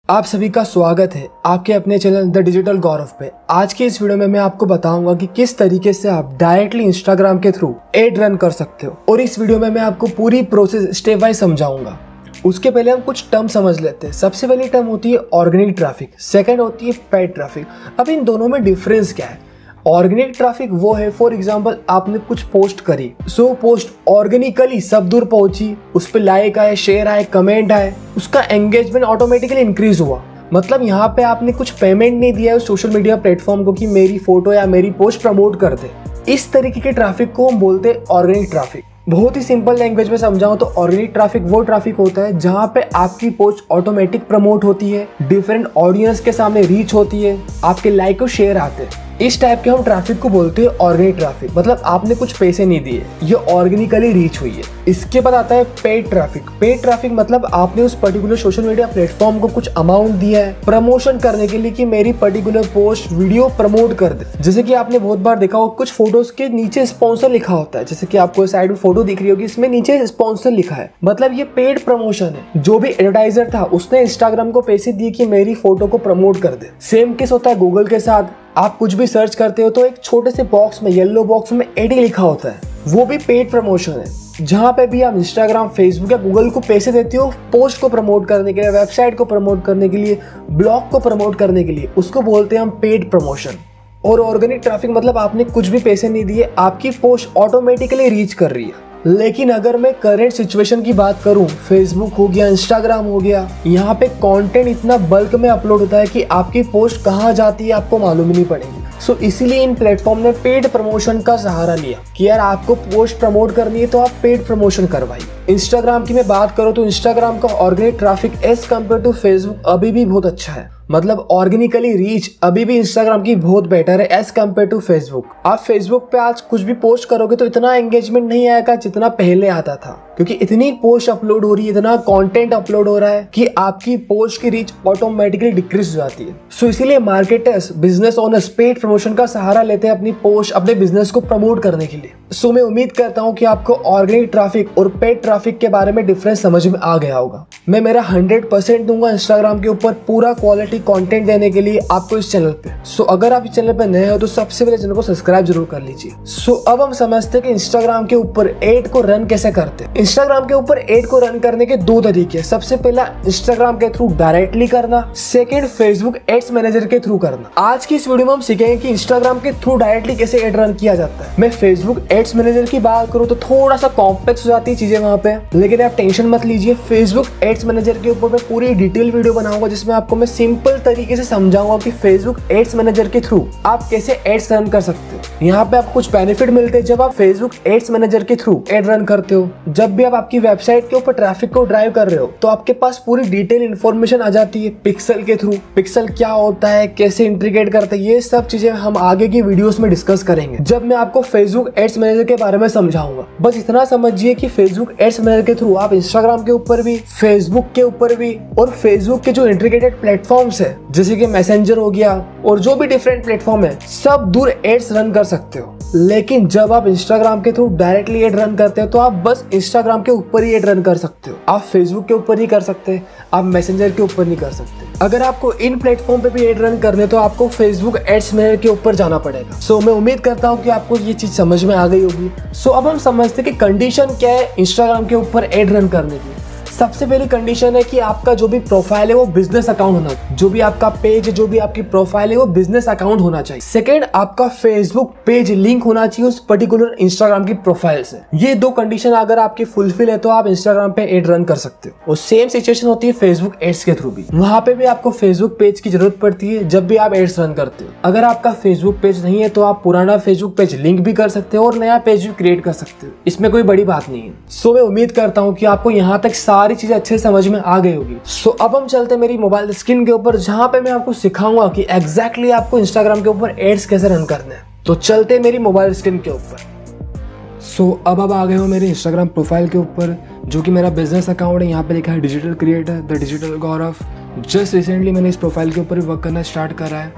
आप सभी का स्वागत है आपके अपने चैनल द डिजिटल गौरव पे। आज के इस वीडियो में मैं आपको बताऊंगा कि किस तरीके से आप डायरेक्टली इंस्टाग्राम के थ्रू एड रन कर सकते हो, और इस वीडियो में मैं आपको पूरी प्रोसेस स्टेप बाय समझाऊंगा। उसके पहले हम कुछ टर्म समझ लेते हैं। सबसे पहली टर्म होती है ऑर्गेनिक ट्रैफिक, सेकंड होती है पेड ट्रैफिक। अब इन दोनों में डिफरेंस क्या है? ऑर्गेनिक ट्रैफिक वो है, फॉर एग्जांपल आपने कुछ पोस्ट करी, सो पोस्ट ऑर्गेनिकली सब दूर पहुंची, उस पर लाइक आए, शेयर आए, कमेंट आए, उसका एंगेजमेंट ऑटोमेटिकली इंक्रीज हुआ। मतलब यहाँ पे आपने कुछ पेमेंट नहीं दिया है सोशल मीडिया प्लेटफॉर्म को कि मेरी फोटो या मेरी पोस्ट प्रमोट कर दे। इस तरीके के ट्रैफिक को हम बोलते हैं ऑर्गेनिक ट्रैफिक। बहुत ही सिंपल लैंग्वेज में समझाऊं तो ऑर्गेनिक ट्रैफिक वो ट्रैफिक होता है जहां पे आपकी पोस्ट ऑटोमेटिक प्रमोट होती है, डिफरेंट ऑडियंस के सामने रीच होती है, आपके लाइक और शेयर आते हैं। इस टाइप के हम ट्रैफिक को बोलते हैं ऑर्गेनिक ट्रैफिक। मतलब आपने कुछ पैसे नहीं दिए, ये ऑर्गेनिकली रीच हुई है। इसके बाद आता है पेड ट्रैफिक। पेड ट्रैफिक मतलब आपने उस पर्टिकुलर सोशल मीडिया प्लेटफॉर्म को कुछ अमाउंट दिया है प्रमोशन करने के लिए कि मेरी पर्टिकुलर पोस्ट वीडियो प्रमोट कर दे। जैसे कि आपने बहुत बार देखा हो, कुछ फोटोज के नीचे स्पॉन्सर लिखा होता है। जैसे कि आपको साइड में फोटो दिख रही होगी, इसमें नीचे स्पॉन्सर लिखा है, मतलब ये पेड प्रमोशन है। जो भी एडवर्टाइजर था उसने इंस्टाग्राम को पैसे दिए कि मेरी फोटो को प्रमोट कर दे। सेम केस होता है गूगल के साथ। आप कुछ भी सर्च करते हो तो एक छोटे से बॉक्स में, येलो बॉक्स में एड लिखा होता है, वो भी पेड प्रमोशन है। जहां पे भी आप इंस्टाग्राम, फेसबुक या गूगल को पैसे देते हो पोस्ट को प्रमोट करने के लिए, वेबसाइट को प्रमोट करने के लिए, ब्लॉग को प्रमोट करने के लिए, उसको बोलते हैं हम पेड प्रमोशन। और ऑर्गेनिक ट्रैफिक मतलब आपने कुछ भी पैसे नहीं दिए, आपकी पोस्ट ऑटोमेटिकली रीच कर रही है। लेकिन अगर मैं करंट सिचुएशन की बात करूं, फेसबुक हो गया, इंस्टाग्राम हो गया, यहाँ पे कंटेंट इतना बल्क में अपलोड होता है कि आपकी पोस्ट कहाँ जाती है आपको मालूम ही नहीं पड़ेगी। सो इसीलिए इन प्लेटफॉर्म ने पेड प्रमोशन का सहारा लिया कि यार आपको पोस्ट प्रमोट करनी है तो आप पेड प्रमोशन करवाइए। इंस्टाग्राम की मैं बात करूं तो इंस्टाग्राम का organic traffic as compare to Facebook अभी भी बहुत अच्छा है। मतलब ऑर्गेनिकली रीच अभी भी इंस्टाग्राम की बहुत बेटर है एज कम्पेयर टू फेसबुक। आप फेसबुक पे आज कुछ भी पोस्ट करोगे तो इतना एंगेजमेंट नहीं आएगा जितना पहले आता था, क्योंकि इतनी पोस्ट अपलोड हो रही है, इतना कंटेंट अपलोड हो रहा है कि आपकी पोस्ट की रीच ऑटोमेटिकली डिक्रीज हो जाती है। सो इसीलिए marketers, business owners paid promotion का सहारा लेते हैं अपनी पोस्ट, अपने बिजनेस को प्रमोट करने के लिए। सो मैं उम्मीद करता हूँ कि आपको ऑर्गेनिक ट्रैफिक और पेड ट्रैफिक के बारे में डिफरेंस समझ में आ गया होगा। मैं मेरा 100% दूंगा इंस्टाग्राम के ऊपर पूरा क्वालिटी कंटेंट देने के लिए आपको इस चैनल पे। सो अगर आप इस चैनल पे नए हो तो सबसे पहले चैनल को सब्सक्राइब जरूर कर लीजिए। सो अब हम समझते हैं कि इंस्टाग्राम के ऊपर एड को रन कैसे करते हैं। इंस्टाग्राम के ऊपर एड को रन करने के दो तरीके हैं। सबसे पहला इंस्टाग्राम के थ्रू डायरेक्टली करना, सेकंड फेसबुक एड्स मैनेजर के थ्रू करना। आज की इस वीडियो में हम सीखेंगे कि इंस्टाग्राम के थ्रू डायरेक्टली कैसे एड रन किया जाता है। मैं फेसबुक एड्स मैनेजर की बात करूं तो थोड़ा सा कॉम्प्लेक्स हो जाती है चीजें वहां पे, लेकिन आप टेंशन मत लीजिए। फेसबुक एड्स मैनेजर के ऊपर मैं पूरी डिटेल वीडियो बनाऊंगा जिसमें आपको मैं सिंपल तरीके से समझाऊंगा कि फेसबुक एड्स मैनेजर के थ्रू आप कैसे एड्स रन कर सकते हो। यहाँ पे आपको कुछ बेनिफिट मिलते हैं जब आप फेसबुक एड्स मैनेजर के थ्रू एड रन करते हो। जब भी आप आपकी वेबसाइट के ऊपर ट्रैफिक को ड्राइव कर रहे हो तो आपके पास पूरी डिटेल इन्फॉर्मेशन आ जाती है पिक्सल के थ्रू। पिक्सल क्या होता है, कैसे इंटीग्रेट करते हैं, ये सब चीजें हम आगे की वीडियोस में डिस्कस करेंगे जब मैं आपको फेसबुक एड्स मैनेजर के बारे में समझाऊंगा। बस इतना समझिए कि फेसबुक एड्स मैनेजर के थ्रू आप इंस्टाग्राम के ऊपर भी, फेसबुक के ऊपर भी, और फेसबुक के जो इंटीग्रेटेड प्लेटफॉर्म्स है जैसे कि मैसेंजर हो गया और जो भी डिफरेंट प्लेटफॉर्म है, सब दूर एड्स रन कर सकते हो। लेकिन जब आप इंस्टाग्राम के थ्रू डायरेक्टली एड रन करते हो तो आप बस इंस्टाग्राम के ऊपर ही एड रन कर सकते हो। आप फेसबुक के ऊपर नहीं कर सकते, आप मैसेंजर के ऊपर नहीं कर सकते। अगर आपको इन प्लेटफॉर्म पे भी एड रन करने तो आपको फेसबुक एड्स मैनेजर के ऊपर जाना पड़ेगा। सो मैं उम्मीद करता हूँ कि आपको ये चीज समझ में आ गई होगी। सो अब हम समझते हैं कि कंडीशन क्या है इंस्टाग्राम के ऊपर एड रन करने की। सबसे पहली कंडीशन है कि आपका जो भी प्रोफाइल है वो बिजनेस अकाउंट होना, जो भी आपका पेज है, जो भी आपकी प्रोफाइल है वो बिजनेस अकाउंट होना चाहिए। सेकंड, आपका फेसबुक पेज लिंक होना चाहिए उस पर्टिकुलर इंस्टाग्राम की प्रोफाइल से। ये दो कंडीशन अगर आपकी फुलफिल है तो आप इंस्टाग्राम पे एड रन कर सकते हो। और सेम सिचुएशन होती है फेसबुक एड्स के थ्रू भी। वहां पे भी आपको फेसबुक पेज की जरूरत पड़ती है जब भी आप एड्स रन करते हो। अगर आपका फेसबुक पेज नहीं है तो आप पुराना फेसबुक पेज लिंक भी कर सकते हो और नया पेज भी क्रिएट कर सकते हो। इसमें कोई बड़ी बात नहीं है। सो मैं उम्मीद करता हूँ कि आपको यहाँ तक सारी चीजें अच्छे समझ में आ गई होगी। सो अब हम चलते हैं मेरी मोबाइल स्क्रीन के ऊपर जहां पे मैं आपको सिखाऊंगा कि एग्जैक्टली आपको इंस्टाग्राम के ऊपर एड्स कैसे रन करने हैं। तो चलते हैं मेरी मोबाइल स्क्रीन के ऊपर। सो अब आ गए हो मेरे इंस्टाग्राम प्रोफाइल के ऊपर जो कि मेरा बिजनेस अकाउंट है। यहाँ पे लिखा है digital creator the digital Gaurav. Just recently मैंने इस प्रोफाइल के ऊपर वर्क करना स्टार्ट करा है।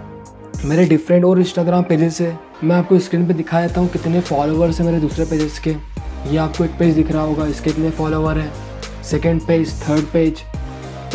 मेरे डिफरेंट और इंस्टाग्राम पेजेस है, मैं आपको स्क्रीन पे दिखा देता हूँ कितने फॉलोअर्स हैं मेरे दूसरे पेजेस के। ये आपको एक पेज दिख रहा होगा, इसके कितने फॉलोअर हैं, सेकेंड पेज, थर्ड पेज,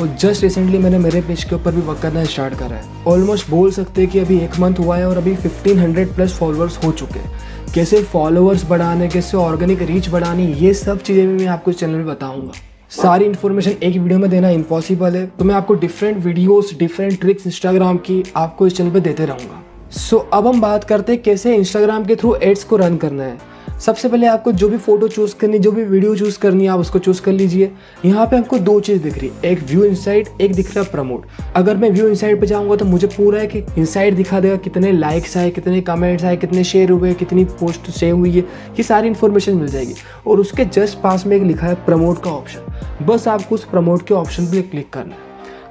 और जस्ट रिसेंटली मैंने मेरे पेज के ऊपर भी वर्क करना स्टार्ट करा है। ऑलमोस्ट बोल सकते हैं कि अभी 1 मंथ हुआ है और अभी 1500 प्लस फॉलोअर्स हो चुके हैं। कैसे फॉलोअर्स बढ़ाने, कैसे ऑर्गेनिक रीच बढ़ानी, ये सब चीज़ें भी मैं आपको इस चैनल में बताऊंगा। सारी इन्फॉर्मेशन एक वीडियो में देना इम्पॉसिबल है, तो मैं आपको different videos, different tricks Instagram की आपको इस चैनल पे देते रहूँगा। सो अब हम बात करते हैं कैसे इंस्टाग्राम के थ्रू एड्स को रन करना है। सबसे पहले आपको जो भी फोटो चूज करनी, जो भी वीडियो चूज करनी है, आप उसको चूज कर लीजिए। यहाँ पे हमको 2 चीज़ दिख रही है, एक व्यू इनसाइड, एक दिख रहा है प्रमोट। अगर मैं व्यू इनसाइड पे जाऊँगा तो मुझे पूरा है कि इनसाइड दिखा देगा कितने लाइक्स आए, कितने कमेंट्स आए, कितने शेयर हुए, कितनी पोस्ट सेव हुई है, ये सारी इन्फॉर्मेशन मिल जाएगी। और उसके जस्ट पास में एक लिखा है प्रमोट का ऑप्शन, बस आपको उस प्रमोट के ऑप्शन पर क्लिक करना है।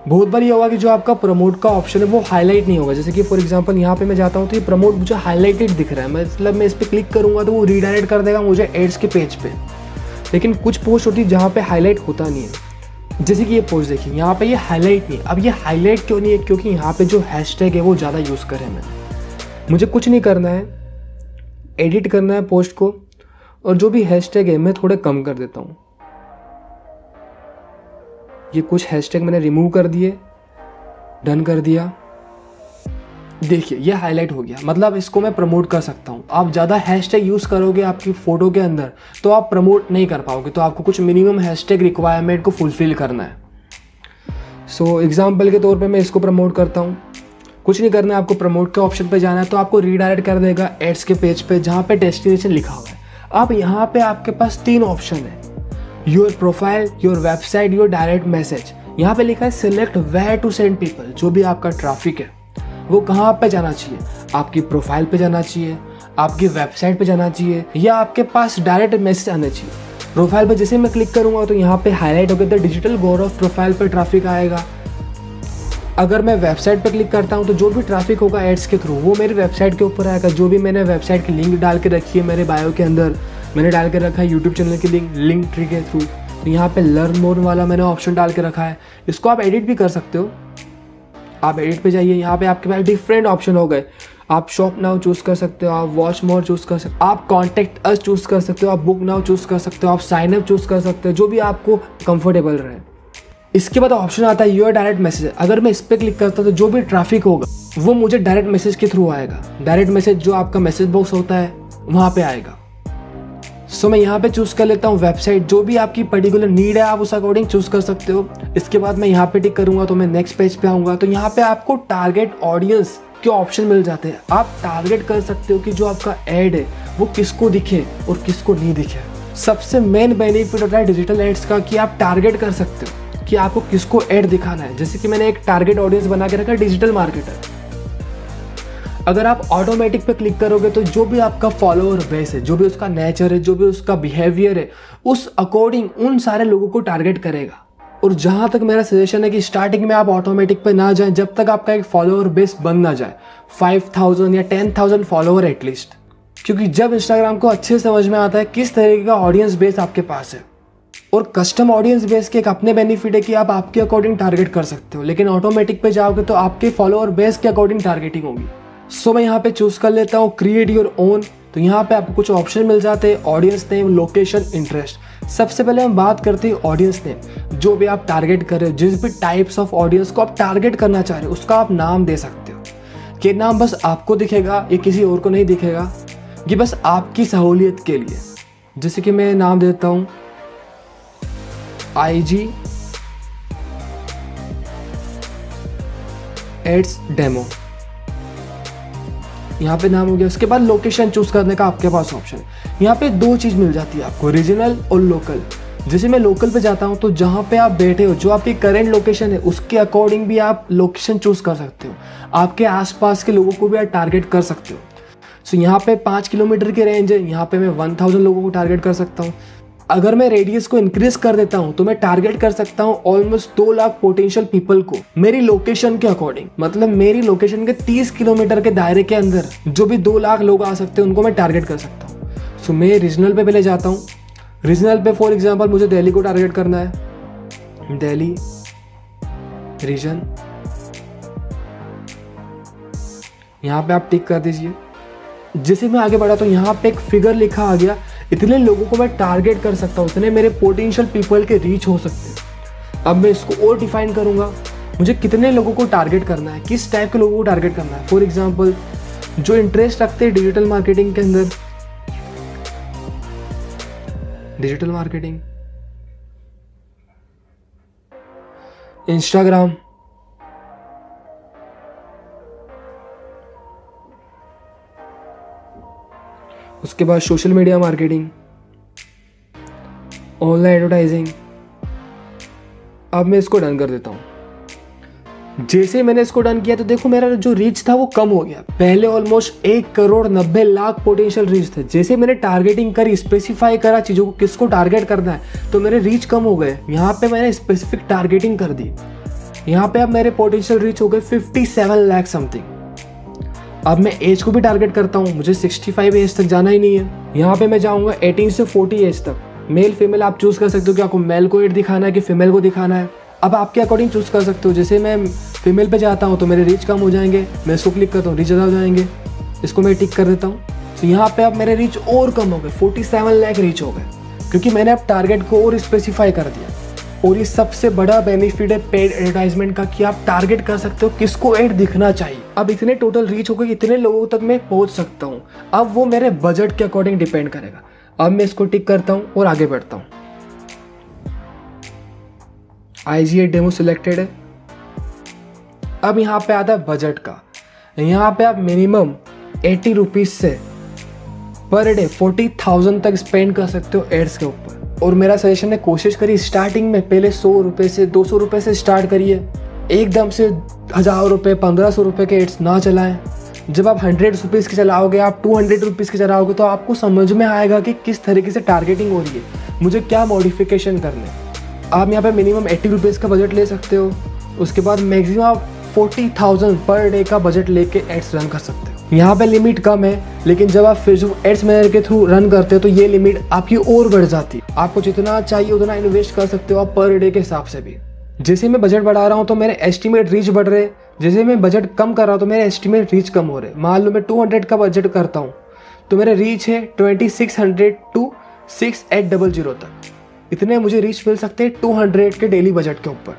बहुत बार ये होगा कि जो आपका प्रमोट का ऑप्शन है वो हाईलाइट नहीं होगा। जैसे कि फॉर एग्जांपल यहाँ पे मैं जाता हूँ तो ये प्रमोट मुझे हाईलाइटेड दिख रहा है, मतलब मैं इस पर क्लिक करूँगा तो वो रीडायरेक्ट कर देगा मुझे एड्स के पेज पे। लेकिन कुछ पोस्ट होती है जहाँ पे हाईलाइट होता नहीं है। जैसे कि ये पोस्ट देखिए, यहाँ पे ये हाईलाइट नहीं है। अब ये हाईलाइट क्यों नहीं है? क्योंकि यहाँ पे जो हैशटैग है वो ज़्यादा यूज़ करें मुझे कुछ नहीं करना है, एडिट करना है पोस्ट को, और जो भी हैशटैग है मैं थोड़े कम कर देता हूँ। ये कुछ हैशटैग मैंने रिमूव कर दिए, डन कर दिया। देखिए ये हाईलाइट हो गया, मतलब इसको मैं प्रमोट कर सकता हूँ। आप ज़्यादा हैशटैग यूज़ करोगे आपकी फ़ोटो के अंदर तो आप प्रमोट नहीं कर पाओगे, तो आपको कुछ मिनिमम हैशटैग रिक्वायरमेंट को फुलफिल करना है। सो एग्जाम्पल के तौर पे मैं इसको प्रमोट करता हूँ। कुछ नहीं करना है, आपको प्रमोट के ऑप्शन पे जाना है, तो आपको रीडायरेक्ट कर देगा एड्स के पेज पे जहाँ पे डेस्टिनेशन लिखा हुआ है। अब यहाँ पे आपके पास 3 ऑप्शन है, your profile, your website, your direct message. यहाँ पे लिखा है select where to send people. जो भी आपका ट्रैफिक है वो कहाँ पे जाना चाहिए, आपकी प्रोफाइल पे जाना चाहिए, आपकी वेबसाइट पे जाना चाहिए, या आपके पास डायरेक्ट मैसेज आना चाहिए। प्रोफाइल पे जैसे मैं क्लिक करूँगा तो यहाँ पे हाईलाइट होकर द डिजिटल गौरव प्रोफाइल पे ट्रैफिक आएगा। अगर मैं वेबसाइट पे क्लिक करता हूँ तो जो भी ट्रैफिक होगा एड्स के थ्रू वो मेरी वेबसाइट के ऊपर आएगा। जो भी मैंने वेबसाइट की लिंक डाल के रखी है मेरे बायो के अंदर, मैंने डाल के रखा है यूट्यूब चैनल की लिंक ट्री के थ्रू, तो यहाँ पे लर्न मोर वाला मैंने ऑप्शन डाल के रखा है। इसको आप एडिट भी कर सकते हो। आप एडिट पे जाइए, यहाँ पे आपके पास डिफरेंट ऑप्शन हो गए। आप शॉप नाउ चूज़ कर सकते हो, आप वॉच मोर चूज़ कर सकते हो, आप कॉन्टेक्ट अस चूज़ कर सकते हो, आप बुक नाउ चूज़ कर सकते हो, आप साइन अप चूज़ कर सकते हो, जो भी आपको कंफर्टेबल रहे। इसके बाद ऑप्शन आता है योर डायरेक्ट मैसेज। अगर मैं इस पर क्लिक करता हूँ तो जो भी ट्रैफिक होगा वो मुझे डायरेक्ट मैसेज के थ्रू आएगा। डायरेक्ट मैसेज जो आपका मैसेज बॉक्स होता है वहाँ पे आएगा। सो मैं यहाँ पे चूज़ कर लेता हूँ वेबसाइट। जो भी आपकी पर्टिकुलर नीड है आप उस अकॉर्डिंग चूज़ कर सकते हो। इसके बाद मैं यहाँ पे टिक करूँगा तो मैं नेक्स्ट पेज पे आऊँगा, तो यहाँ पे आपको टारगेट ऑडियंस के ऑप्शन मिल जाते हैं। आप टारगेट कर सकते हो कि जो आपका एड है वो किसको दिखे और किसको नहीं दिखे। सबसे मेन बेनिफिट होता है डिजिटल एड्स का कि आप टारगेट कर सकते हो कि आपको किसको एड दिखाना है। जैसे कि मैंने एक टारगेट ऑडियंस बना के रखा है डिजिटल मार्केटर। अगर आप ऑटोमेटिक पे क्लिक करोगे तो जो भी आपका फॉलोअर बेस है, जो भी उसका नेचर है, जो भी उसका बिहेवियर है, उस अकॉर्डिंग उन सारे लोगों को टारगेट करेगा। और जहाँ तक मेरा सजेशन है कि स्टार्टिंग में आप ऑटोमेटिक पे ना जाएं जब तक आपका एक फॉलोअर बेस बन ना जाए, 5000 या 10,000 फॉलोअर एटलीस्ट। क्योंकि जब इंस्टाग्राम को अच्छे समझ में आता है किस तरीके का ऑडियंस बेस आपके पास है। और कस्टम ऑडियंस बेस के एक अपने बेनिफिट है कि आप आपके अकॉर्डिंग टारगेट कर सकते हो, लेकिन ऑटोमेटिक पे जाओगे तो आपके फॉलोअर बेस के अकॉर्डिंग टारगेटिंग होगी। सो मैं यहाँ पे चूज कर लेता हूँ क्रिएट योर ओन। तो यहाँ पे आपको कुछ ऑप्शन मिल जाते हैं, ऑडियंस नेम, लोकेशन, इंटरेस्ट। सबसे पहले हम बात करते हैं ऑडियंस नेम। जो भी आप टारगेट कर रहे हो, जिस भी टाइप्स ऑफ ऑडियंस को आप टारगेट करना चाह रहे हो उसका आप नाम दे सकते हो। ये नाम बस आपको दिखेगा, ये किसी और को नहीं दिखेगा, ये बस आपकी सहूलियत के लिए। जैसे कि मैं नाम देता हूँ IG एड्स डेमो, यहाँ पे नाम हो गया। उसके बाद लोकेशन चूज करने का आपके पास ऑप्शन है। यहाँ पे 2 चीज मिल जाती है आपको, रीजनल और लोकल। जैसे मैं लोकल पे जाता हूँ तो जहाँ पे आप बैठे हो, जो आपकी करंट लोकेशन है उसके अकॉर्डिंग भी आप लोकेशन चूज कर सकते हो। आपके आसपास के लोगों को भी आप टारगेट कर सकते हो। सो यहाँ पे 5 किलोमीटर की रेंज है, यहाँ पे मैं 1000 लोगों को टारगेट कर सकता हूँ। अगर मैं रेडियस को इंक्रीज कर देता हूं तो मैं टारगेट कर सकता हूं ऑलमोस्ट 2 लाख पोटेंशियल पीपल को मेरी लोकेशन के अकॉर्डिंग। मतलब मेरी लोकेशन के 30 किलोमीटर के दायरे के अंदर जो भी 2 लाख लोग आ सकते हैं उनको मैं टारगेट कर सकता हूं। सो मैं रीजनल पे पहले जाता हूं। रीजनल पे फॉर एग्जांपल मुझे दिल्ली को टारगेट करना है, दिल्ली रीजन। यहाँ पे आप टिक कर दीजिए। जैसे मैं आगे बढ़ा तो यहाँ पे एक फिगर लिखा आ गया, इतने लोगों को मैं टारगेट कर सकता हूँ, इतने मेरे पोटेंशियल पीपल के रीच हो सकते हैं। अब मैं इसको और डिफाइन करूँगा, मुझे कितने लोगों को टारगेट करना है, किस टाइप के लोगों को टारगेट करना है। फॉर एग्जाम्पल जो इंटरेस्ट रखते हैं डिजिटल मार्केटिंग के अंदर, डिजिटल मार्केटिंग, इंस्टाग्राम, उसके बाद social media marketing, online advertising. अब मैं इसको डन कर देता हूँ। जैसे मैंने इसको डन किया तो देखो मेरा जो रीच था वो कम हो गया। पहले ऑलमोस्ट 1,90,00,000 पोटेंशियल रीच थे। जैसे मैंने टारगेटिंग करी, स्पेसिफाई करा चीज़ों को किसको टारगेट करना है, तो मेरे रीच कम हो गए। यहाँ पे मैंने स्पेसिफिक टारगेटिंग कर दी। यहाँ पे अब मेरे पोटेंशियल रीच हो गए 57 लाख समथिंग। अब मैं एज को भी टारगेट करता हूँ, मुझे 65 एज तक जाना ही नहीं है। यहाँ पे मैं जाऊँगा 18 से 40 एज तक। मेल फीमेल आप चूज़ कर सकते हो कि आपको मेल को एड दिखाना है कि फीमेल को दिखाना है। अब आपके अकॉर्डिंग चूज़ कर सकते हो। जैसे मैं फीमेल पे जाता हूँ तो मेरे रीच कम हो जाएंगे, मैं इसको क्लिक करता हूँ, रीच ज़्यादा हो जाएंगे, इसको मैं टिक कर देता हूँ। तो यहाँ पे अब मेरे रीच और कम हो गए, 47 लाख रीच हो गए, क्योंकि मैंने अब टारगेट को और स्पेसिफाई कर दिया। और ये सबसे बड़ा बेनिफिट है पेड एडवर्टाइजमेंट का कि आप टारगेट कर सकते हो किसको एड दिखना चाहिए। अब इतने टोटल रीच हो गए, इतने लोगों तक मैं पहुँच सकता हूँ। अब वो मेरे बजट के अकॉर्डिंग डिपेंड करेगा। अब मैं इसको टिक करता हूँ और आगे बढ़ता हूँ। IGA डेमो सिलेक्टेड है। अब यहाँ पे आता है बजट का। यहाँ पे आप मिनिमम 80 रुपीज़ से पर डे 40,000 तक स्पेंड कर सकते हो एड्स के ऊपर। और मेरा सजेशन है, कोशिश करिए स्टार्टिंग में पहले 100 रुपये से 200 रुपये से स्टार्ट करिए। एकदम से 1000 रुपये 1500 रुपये के एड्स ना चलाएं। जब आप 100 रुपीज़ के चलाओगे, आप 200 रुपीज़ के चलाओगे, तो आपको समझ में आएगा कि किस तरीके से टारगेटिंग हो रही है, मुझे क्या मॉडिफिकेशन करने। आप यहाँ पे मिनिमम 80 रुपीज़ का बजट ले सकते हो। उसके बाद मैक्सिमम आप 40,000 पर डे का बजट लेके एड्स रन कर सकते हो। यहाँ पे लिमिट कम है, लेकिन जब आप फेसबुक एड्स मैनेजर के थ्रू रन करते हो तो ये लिमिट आपकी और बढ़ जाती है। आपको जितना चाहिए उतना इन्वेस्ट कर सकते हो आप पर डे के हिसाब से भी। जैसे मैं बजट बढ़ा रहा हूँ तो मेरे एस्टिमेट रीच बढ़ रहे, जैसे मैं बजट कम कर रहा हूँ तो मेरे एस्टिमेट रीच कम हो रहे। मान लो मैं 200 का बजट करता हूँ तो मेरा रीच है 2600 to 6800 तक। इतने मुझे रीच मिल सकते हैं 200 के डेली बजट के ऊपर।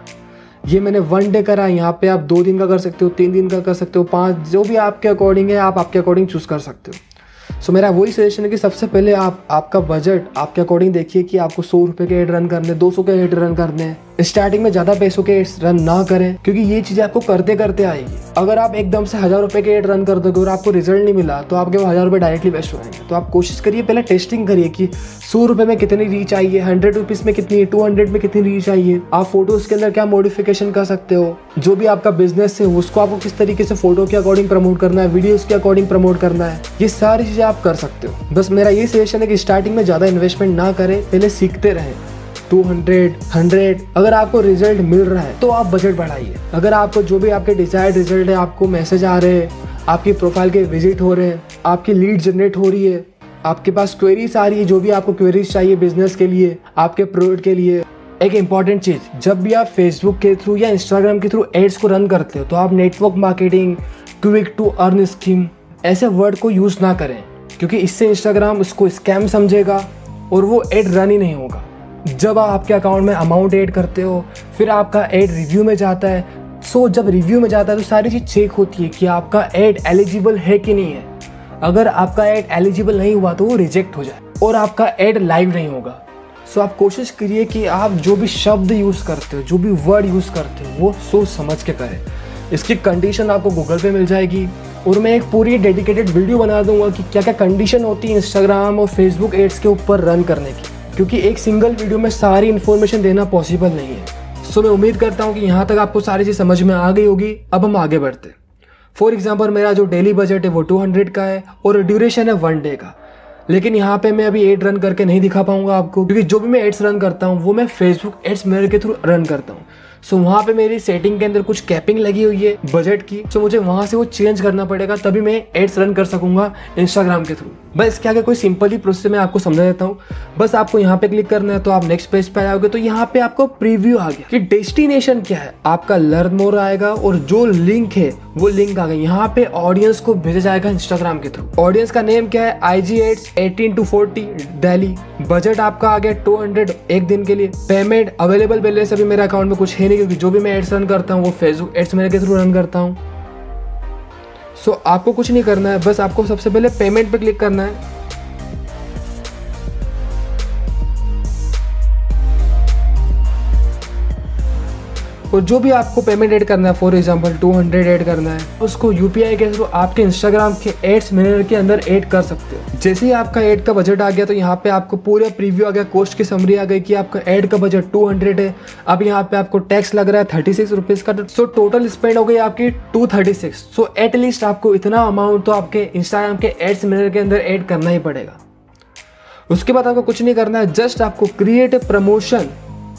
ये मैंने 1 डे करा। यहाँ पे आप 2 दिन का कर सकते हो, 3 दिन का कर सकते हो, 5, जो भी आपके अकॉर्डिंग है आप आपके अकॉर्डिंग चूज़ कर सकते हो। सो मेरा वही सजेशन है कि सबसे पहले आप आपका बजट आपके अकॉर्डिंग देखिए कि आपको 100 रुपये के एड रन करने, 200 के एड रन करने हैं। स्टार्टिंग में ज़्यादा पैसों के एड्स रन ना करें, क्योंकि ये चीज़ें आपको करते करते आएगी। अगर आप एकदम से 1000 रुपये के एड रन कर दोगे और आपको रिजल्ट नहीं मिला तो आपके वो 1000 रुपये डायरेक्टली वेस्ट हो जाएंगे। तो आप कोशिश करिए, पहले टेस्टिंग करिए कि 100 रुपये में कितनी रीच आई है, 100 रुपीज़ में कितनी है, 200 में कितनी रीच आई है। आप फोटोज़ के अंदर क्या मॉडिफिकेशन कर सकते हो, जो भी आपका बिजनेस है उसको आपको किस तरीके से फोटो के अकॉर्डिंग प्रमोट करना है, वीडियोज़ के अकॉर्डिंग प्रमोट करना है, ये सारी चीज़ें आप कर सकते हो। बस मेरा ये सजेशन है कि स्टार्टिंग में ज़्यादा इन्वेस्टमेंट ना करें, पहले सीखते रहें। 200, 100 अगर आपको रिजल्ट मिल रहा है तो आप बजट बढ़ाइए। अगर आपको जो भी आपके डिजायर्ड रिजल्ट है, आपको मैसेज आ रहे हैं, आपकी प्रोफाइल के विजिट हो रहे हैं, आपकी लीड जनरेट हो रही है, आपके पास क्वेरीज आ रही है, जो भी आपको क्वेरीज चाहिए बिजनेस के लिए, आपके प्रोडक्ट के लिए। एक इंपॉर्टेंट चीज़, जब भी आप फेसबुक के थ्रू या इंस्टाग्राम के थ्रू एड्स को रन करते हो तो आप network marketing, quick to earn scheme ऐसे वर्ड को यूज़ ना करें, क्योंकि इससे इंस्टाग्राम उसको स्कैम समझेगा और वो एड रन ही नहीं होगा। जब आप आपके अकाउंट में अमाउंट ऐड करते हो, फिर आपका ऐड रिव्यू में जाता है। सो जब रिव्यू में जाता है तो सारी चीज़ चेक होती है कि आपका ऐड एलिजिबल है कि नहीं है। अगर आपका ऐड एलिजिबल नहीं हुआ तो वो रिजेक्ट हो जाए और आपका ऐड लाइव नहीं होगा। सो आप कोशिश करिए कि आप जो भी शब्द यूज़ करते हो, जो भी वर्ड यूज़ करते हो, वो सोच समझ के करें। इसकी कंडीशन आपको गूगल पे मिल जाएगी और मैं एक पूरी डेडिकेटेड वीडियो बना दूंगा कि क्या क्या कंडीशन होती है इंस्टाग्राम और फेसबुक एड्स के ऊपर रन करने की, क्योंकि एक सिंगल वीडियो में सारी इन्फॉर्मेशन देना पॉसिबल नहीं है। सो मैं उम्मीद करता हूँ कि यहाँ तक आपको सारी चीज़ समझ में आ गई होगी। अब हम आगे बढ़ते हैं। फॉर एग्जाम्पल मेरा जो डेली बजट है वो 200 का है और ड्यूरेशन है 1 डे का। लेकिन यहाँ पे मैं अभी एड रन करके नहीं दिखा पाऊंगा आपको, क्योंकि जो भी मैं एड्स रन करता हूँ वो मैं फेसबुक एड्स मैनेजर के थ्रू रन करता हूँ। सो वहाँ पे मेरी सेटिंग के अंदर कुछ कैपिंग लगी हुई है बजट की। सो मुझे वहाँ से वो चेंज करना पड़ेगा, तभी मैं एड्स रन कर सकूंगा इंस्टाग्राम के थ्रू। बस इसके आगे कोई सिंपल ही प्रोसेस मैं आपको समझा देता हूँ। बस आपको यहाँ पे क्लिक करना है तो आप नेक्स्ट पेज पे आओगे तो यहाँ पे आपको प्रीव्यू आ गया कि डेस्टिनेशन क्या है, आपका लर्न मोर आएगा और जो लिंक है वो लिंक आ गया। यहाँ पे ऑडियंस को भेजा जाएगा इंस्टाग्राम के थ्रू। ऑडियंस का नेम क्या है, IG ads 18 to 40 Delhi. Budget आपका आ गया 200 एक दिन के लिए। पेमेंट अवेलेबल बैलेंस अभी मेरे अकाउंट में कुछ है नहीं क्योंकि जो भी मैं एड्स रन करता हूँ वो फेसबुक एड्स मेरे के थ्रू रन करता हूँ। सो आपको कुछ नहीं करना है, बस आपको सबसे पहले पेमेंट पे क्लिक करना है। और जो भी आपको पेमेंट ऐड करना है, फॉर एग्जांपल 200 ऐड करना है, उसको UPI के थ्रू आपके इंस्टाग्राम के एड्स मैनेजर के अंदर ऐड कर सकते हो। जैसे ही आपका ऐड का बजट आ गया तो यहाँ पे आपको पूरा प्रीव्यू आ गया, कॉस्ट की समरी आ गई कि आपका ऐड का बजट 200 है। अब यहाँ पे आपको टैक्स लग रहा है 36 रुपीज का। सो टोटल स्पेंड हो गई आपकी 236। सो एटलीस्ट आपको इतना अमाउंट तो आपके इंस्टाग्राम के एड्स मैनेजर के अंदर ऐड करना ही पड़ेगा। उसके बाद आपको कुछ नहीं करना है, जस्ट आपको क्रिएट प्रमोशन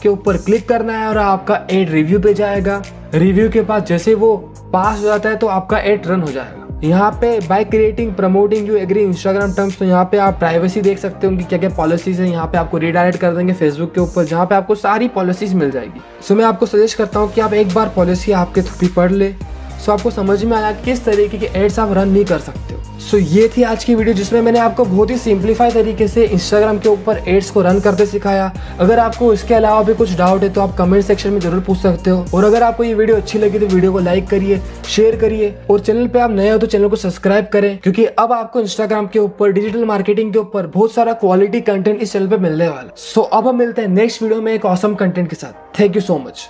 के ऊपर क्लिक करना है और आपका एड रिव्यू पे जाएगा। रिव्यू के बाद जैसे वो पास हो जाता है तो आपका एड रन हो जाएगा। यहाँ पे by creating promoting you agree Instagram terms, तो यहाँ पे आप प्राइवेसी देख सकते हो उनकी क्या क्या पॉलिसीज है। यहाँ पे आपको रीडायरेक्ट कर देंगे फेसबुक के ऊपर जहाँ पे आपको सारी पॉलिसीज मिल जाएगी। सो मैं आपको सजेस्ट करता हूँ कि आप एक बार पॉलिसी आपके थ्रू भी पढ़ ले, सो आपको समझ में आया किस तरीके के एड्स आप रन नहीं कर सकते हो। सो ये थी आज की वीडियो जिसमें मैंने आपको बहुत ही सिंप्लीफाई तरीके से इंस्टाग्राम के ऊपर एड्स को रन करते सिखाया। अगर आपको इसके अलावा भी कुछ डाउट है तो आप कमेंट सेक्शन में जरूर पूछ सकते हो। और अगर आपको ये वीडियो अच्छी लगी तो वीडियो को लाइक करिए, शेयर करिए और चैनल पे आप नए हो तो चैनल को सब्सक्राइब करें क्योंकि अब आपको इंस्टाग्राम के ऊपर डिजिटल मार्केटिंग के ऊपर बहुत सारा क्वालिटी कंटेंट इस चैनल पे मिलने वाला। सो अब हम मिलते हैं नेक्स्ट वीडियो में एक ऑसम कंटेंट के साथ। Thank you so much.